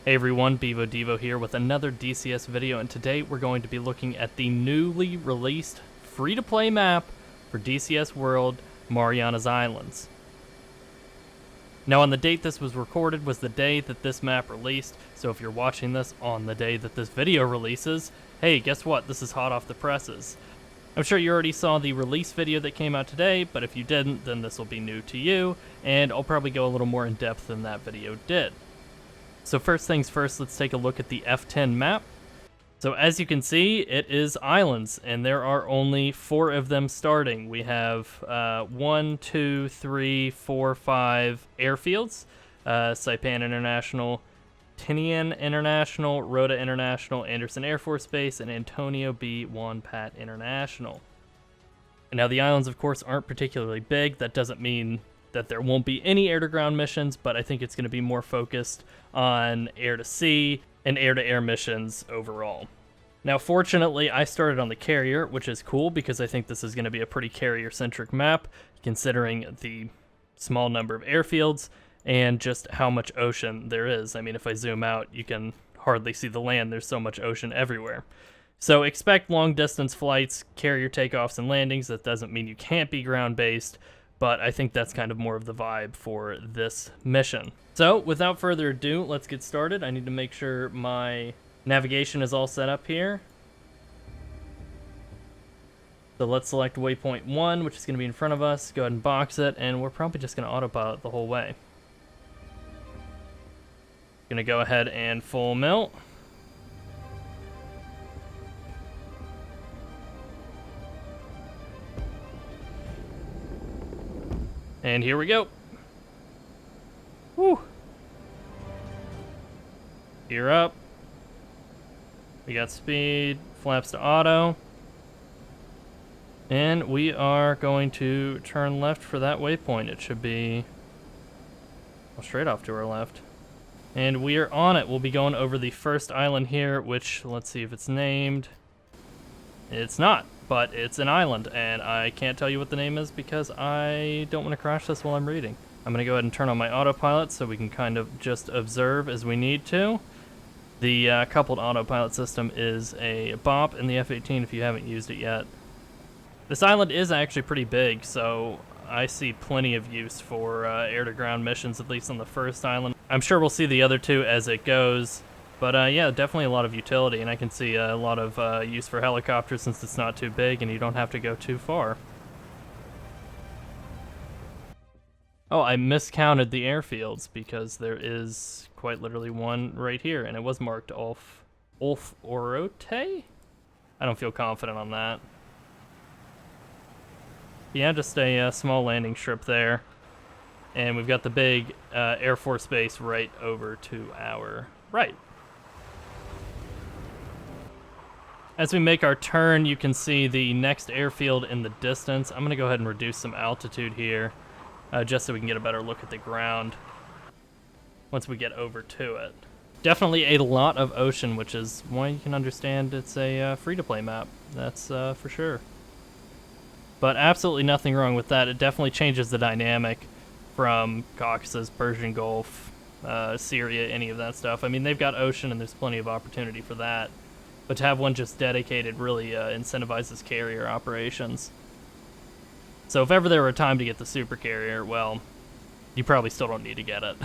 Hey everyone, Bevo Devo here with another DCS video, and today we're going to be looking at the newly released free-to-play map for DCS World, Marianas Islands. Now on the date this was recorded was the day that this map released, so if you're watching this on the day that this video releases, hey, guess what? This is hot off the presses. I'm sure you already saw the release video that came out today, but if you didn't, then this will be new to you, and I'll probably go a little more in depth than that video did. So first things first, let's take a look at the F10 map. So as you can see, it is islands, and there are only 4 of them starting. We have 1, 2, 3, 4, 5 airfields. Saipan International, Tinian International, Rhoda International, Anderson Air Force Base, and Antonio B. Juan Pat International. And now the islands, of course, aren't particularly big. That doesn't mean that there won't be any air-to-ground missions, but I think it's going to be more focused on air-to-sea and air-to-air missions overall. Now, fortunately, I started on the carrier, which is cool because I think this is going to be a pretty carrier-centric map, considering the small number of airfields and just how much ocean there is. I mean, if I zoom out, you can hardly see the land. There's so much ocean everywhere. So expect long-distance flights, carrier takeoffs and landings. That doesn't mean you can't be ground-based, but I think that's kind of more of the vibe for this mission. So, without further ado, let's get started. I need to make sure my navigation is all set up here. So let's select waypoint 1, which is going to be in front of us. Go ahead and box it, and we're probably just going to autopilot the whole way. Going to go ahead and full mil. And here we go. Woo. Gear up. We got speed, flaps to auto. And we are going to turn left for that waypoint. It should be straight off to our left. And we are on it. We'll be going over the first island here, which, let's see if it's named. It's not, but it's an island, and I can't tell you what the name is because I don't want to crash this while I'm reading. I'm going to go ahead and turn on my autopilot so we can kind of just observe as we need to. The coupled autopilot system is a BOP in the F-18 if you haven't used it yet. This island is actually pretty big, so I see plenty of use for air-to-ground missions, at least on the first island. I'm sure we'll see the other two as it goes. But yeah, definitely a lot of utility, and I can see a lot of use for helicopters since it's not too big and you don't have to go too far. Oh, I miscounted the airfields because there is quite literally one right here, and it was marked Ulf Orote? I don't feel confident on that. Yeah, just a small landing strip there. And we've got the big Air Force Base right over to our right. As we make our turn, you can see the next airfield in the distance. I'm going to go ahead and reduce some altitude here, just so we can get a better look at the ground once we get over to it. Definitely a lot of ocean, which is why you can understand it's a free-to-play map. That's for sure. But absolutely nothing wrong with that. It definitely changes the dynamic from Caucasus, Persian Gulf, Syria, any of that stuff. I mean, they've got ocean, and there's plenty of opportunity for that. But to have one just dedicated really incentivizes carrier operations. So if ever there were a time to get the super carrier, well, you probably still don't need to get it.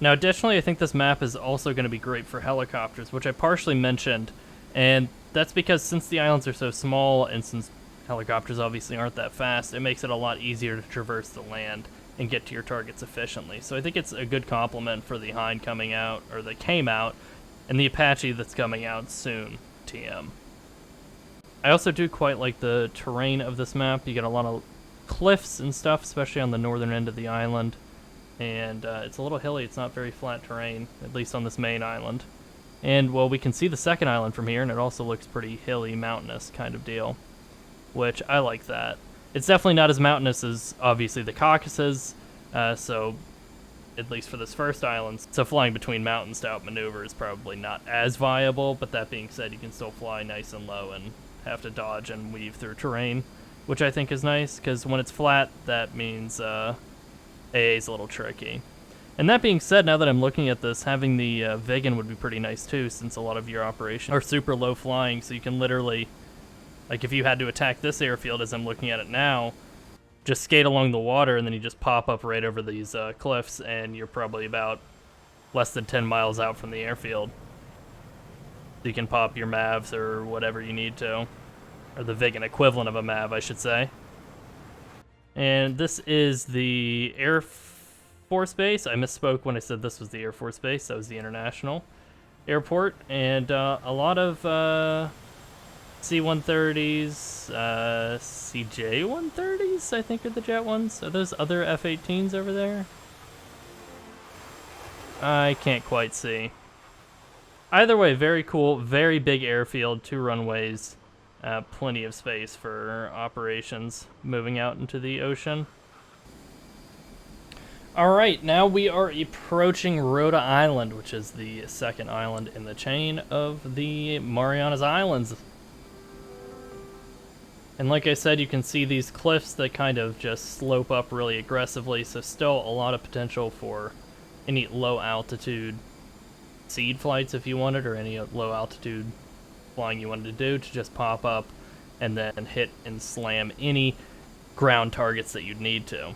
Now, additionally, I think this map is also going to be great for helicopters, which I partially mentioned, and that's because since the islands are so small, and since helicopters obviously aren't that fast, it makes it a lot easier to traverse the land. and get to your targets efficiently. So I think it's a good complement for the Hind coming out, or that came out, and the Apache that's coming out soon, TM. I also do quite like the terrain of this map. You get a lot of cliffs and stuff, especially on the northern end of the island. And it's a little hilly, it's not very flat terrain, at least on this main island. And, well, we can see the second island from here, and it also looks pretty hilly, mountainous kind of deal, which I like that. It's definitely not as mountainous as, obviously, the Caucasus, so, at least for this first island, so flying between mountains to outmaneuver is probably not as viable, but that being said, you can still fly nice and low and have to dodge and weave through terrain, which I think is nice, because when it's flat, that means AA is a little tricky. And that being said, now that I'm looking at this, having the Vegan would be pretty nice too, since a lot of your operations are super low flying, so you can literally, like if you had to attack this airfield as I'm looking at it now, just skate along the water and then you just pop up right over these cliffs and you're probably about less than 10 miles out from the airfield. So you can pop your MAVs or whatever you need to, or the Vegan equivalent of a MAV, I should say. And this is the Air Force Base. I misspoke when I said this was the Air Force Base. That was the International Airport. And a lot of C-130s, CJ-130s, I think are the jet ones. Are those other F-18s over there? I can't quite see. Either way, very cool, very big airfield, 2 runways, plenty of space for operations moving out into the ocean. Alright, now we are approaching Rhoda Island, which is the second island in the chain of the Marianas Islands. And like I said, you can see these cliffs that kind of just slope up really aggressively, so still a lot of potential for any low altitude seed flights if you wanted, or any low altitude flying you wanted to do, to just pop up and then hit and slam any ground targets that you'd need to.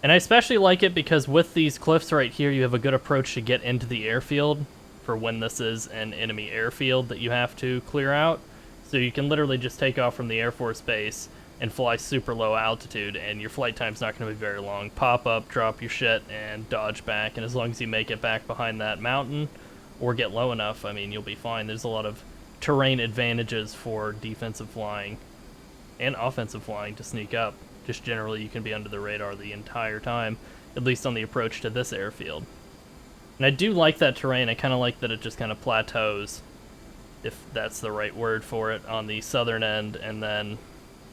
And I especially like it because with these cliffs right here, you have a good approach to get into the airfield for when this is an enemy airfield that you have to clear out. So you can literally just take off from the Air Force Base and fly super low altitude, and your flight time's not going to be very long. Pop up, drop your shit, and dodge back, and as long as you make it back behind that mountain or get low enough, I mean, you'll be fine. There's a lot of terrain advantages for defensive flying and offensive flying to sneak up. Just generally, you can be under the radar the entire time, at least on the approach to this airfield. And I do like that terrain. I kind of like that it just kind of plateaus, if that's the right word for it, on the southern end, and then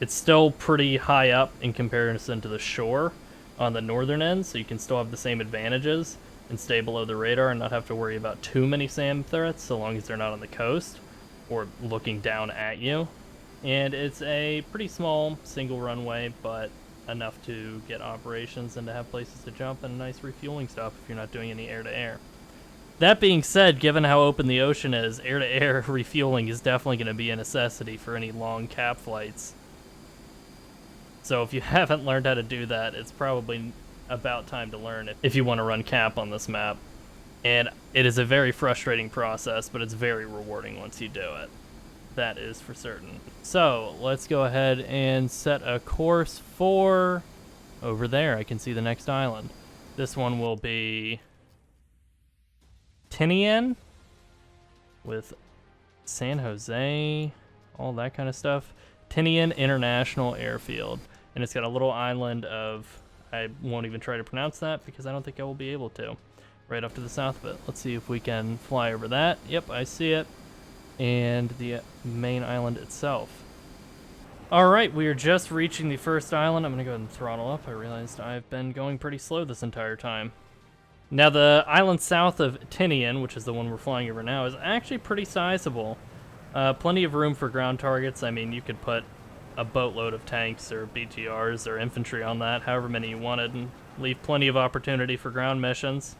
it's still pretty high up in comparison to the shore on the northern end, so you can still have the same advantages and stay below the radar and not have to worry about too many SAM threats, so long as they're not on the coast or looking down at you. And it's a pretty small single runway, but enough to get operations and to have places to jump and a nice refueling stop if you're not doing any air-to-air. That being said, given how open the ocean is, air-to-air refueling is definitely going to be a necessity for any long cap flights. So if you haven't learned how to do that, it's probably about time to learn it if you want to run cap on this map. And it is a very frustrating process, but it's very rewarding once you do it. That is for certain. So let's go ahead and set a course for over there. I can see the next island. This one will be Tinian with San Jose, all that kind of stuff. Tinian International Airfield. And it's got a little island of, I won't even try to pronounce that because I don't think I will be able to, right off to the south of it. Let's see if we can fly over that. Yep, I see it. And the main island itself. Alright, we are just reaching the first island. I'm going to go ahead and throttle up. I realized I've been going pretty slow this entire time. Now, the island south of Tinian, which is the one we're flying over now, is actually pretty sizable. Plenty of room for ground targets. I mean, you could put a boatload of tanks or BTRs or infantry on that, however many you wanted, and leave plenty of opportunity for ground missions.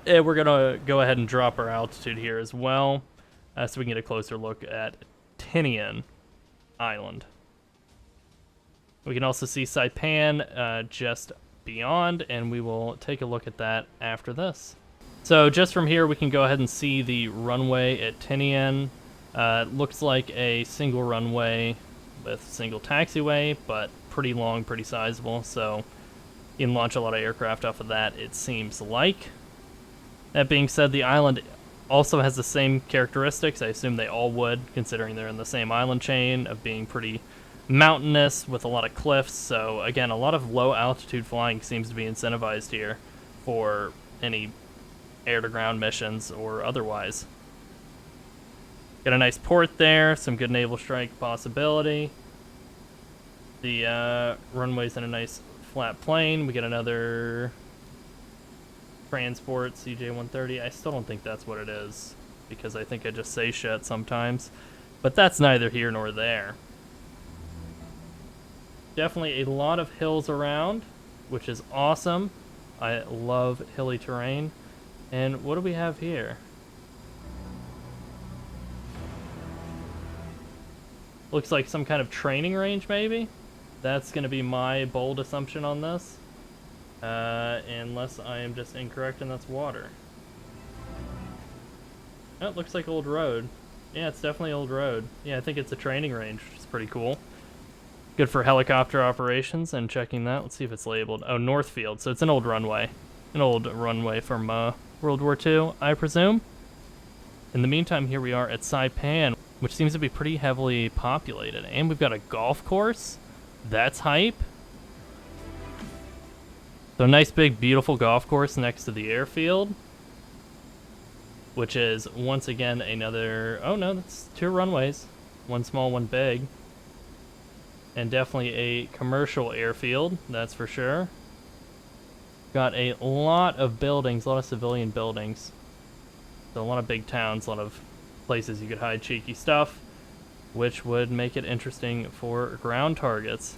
We're going to go ahead and drop our altitude here as well, so we can get a closer look at Tinian Island. We can also see Saipan just beyond, and we will take a look at that after this. So just from here, we can go ahead and see the runway at Tinian. It looks like a single runway with single taxiway, but pretty long, pretty sizable, so you can launch a lot of aircraft off of that, it seems like. That being said, the island also has the same characteristics. I assume they all would, considering they're in the same island chain, of being pretty mountainous with a lot of cliffs. So again, a lot of low altitude flying seems to be incentivized here for any air-to-ground missions or otherwise. Got a nice port there, some good naval strike possibility. The runway's in a nice flat plane. We get another transport CJ-130. I still don't think that's what it is, because I think I just say shit sometimes. But that's neither here nor there. Definitely a lot of hills around, which is awesome. I love hilly terrain. And what do we have here? Looks like some kind of training range, maybe? That's going to be my bold assumption on this. Unless I am just incorrect and that's water. Oh, it looks like old road. Yeah, it's definitely old road. Yeah, I think it's a training range, which is pretty cool. Good for helicopter operations and checking that. Let's see if it's labeled. Oh, Northfield. So it's an old runway. An old runway from World War II, I presume. In the meantime, here we are at Saipan, which seems to be pretty heavily populated. And we've got a golf course. That's hype. So a nice big beautiful golf course next to the airfield, which is once again another, oh no, that's two runways, one small, one big, and definitely a commercial airfield, that's for sure. Got a lot of buildings, a lot of civilian buildings, so a lot of big towns, a lot of places you could hide cheeky stuff, which would make it interesting for ground targets.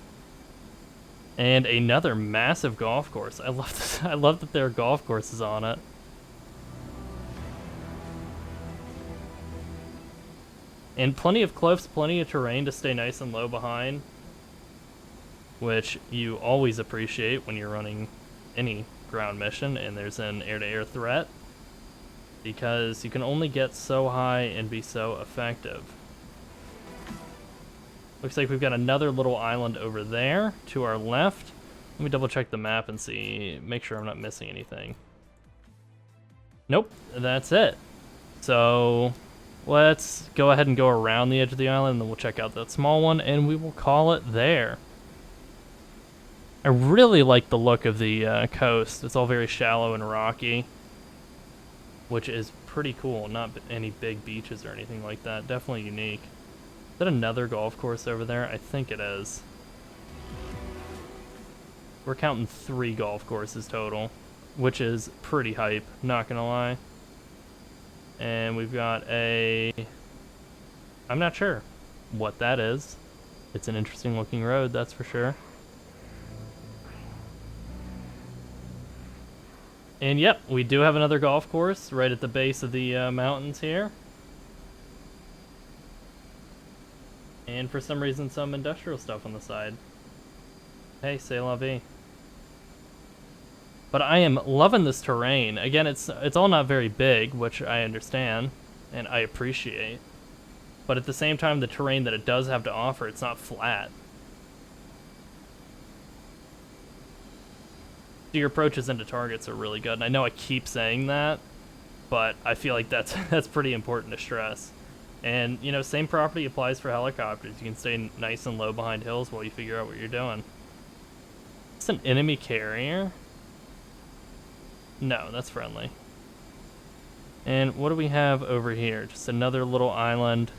And another massive golf course. I love this. I love that there are golf courses on it. And plenty of cliffs, plenty of terrain to stay nice and low behind, which you always appreciate when you're running any ground mission and there's an air-to-air threat, because you can only get so high and be so effective. Looks like we've got another little island over there to our left. Let me double check the map and see, make sure I'm not missing anything. Nope, that's it. So let's go ahead and go around the edge of the island, and then we'll check out that small one, and we will call it there. I really like the look of the coast. It's all very shallow and rocky, which is pretty cool. Not any big beaches or anything like that. Definitely unique. Is that another golf course over there? I think it is. We're counting 3 golf courses total, which is pretty hype, not gonna lie. And we've got a... I'm not sure what that is. It's an interesting looking road, that's for sure. And yep, we do have another golf course right at the base of the mountains here. And for some reason, some industrial stuff on the side. Hey, c'est la vie. But I am loving this terrain. Again, it's all not very big, which I understand and I appreciate. But at the same time, the terrain that it does have to offer, it's not flat. So your approaches into targets are really good. And I know I keep saying that, but I feel like that's pretty important to stress. And, you know, same property applies for helicopters. You can stay nice and low behind hills while you figure out what you're doing. It's an enemy carrier? No, that's friendly. And what do we have over here? Just another little island.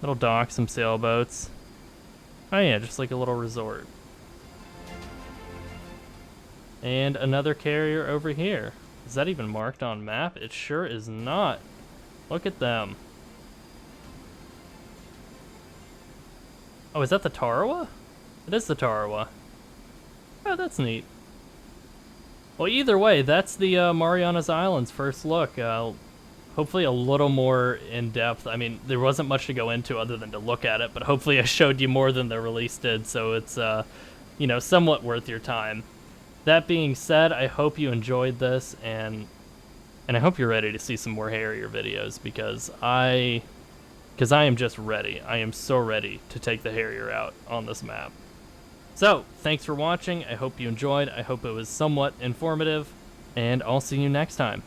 Little dock, some sailboats. Oh yeah, just like a little resort. And another carrier over here. Is that even marked on map? It sure is not. Look at them. Oh, is that the Tarawa? It is the Tarawa. Oh, that's neat. Well, either way, that's the Marianas Islands first look. Hopefully a little more in-depth. I mean, there wasn't much to go into other than to look at it, but hopefully I showed you more than the release did, so it's, you know, somewhat worth your time. That being said, I hope you enjoyed this, and I hope you're ready to see some more Harrier videos, because I because I am just ready. I am so ready to take the Harrier out on this map. So, thanks for watching. I hope you enjoyed. I hope it was somewhat informative, and I'll see you next time.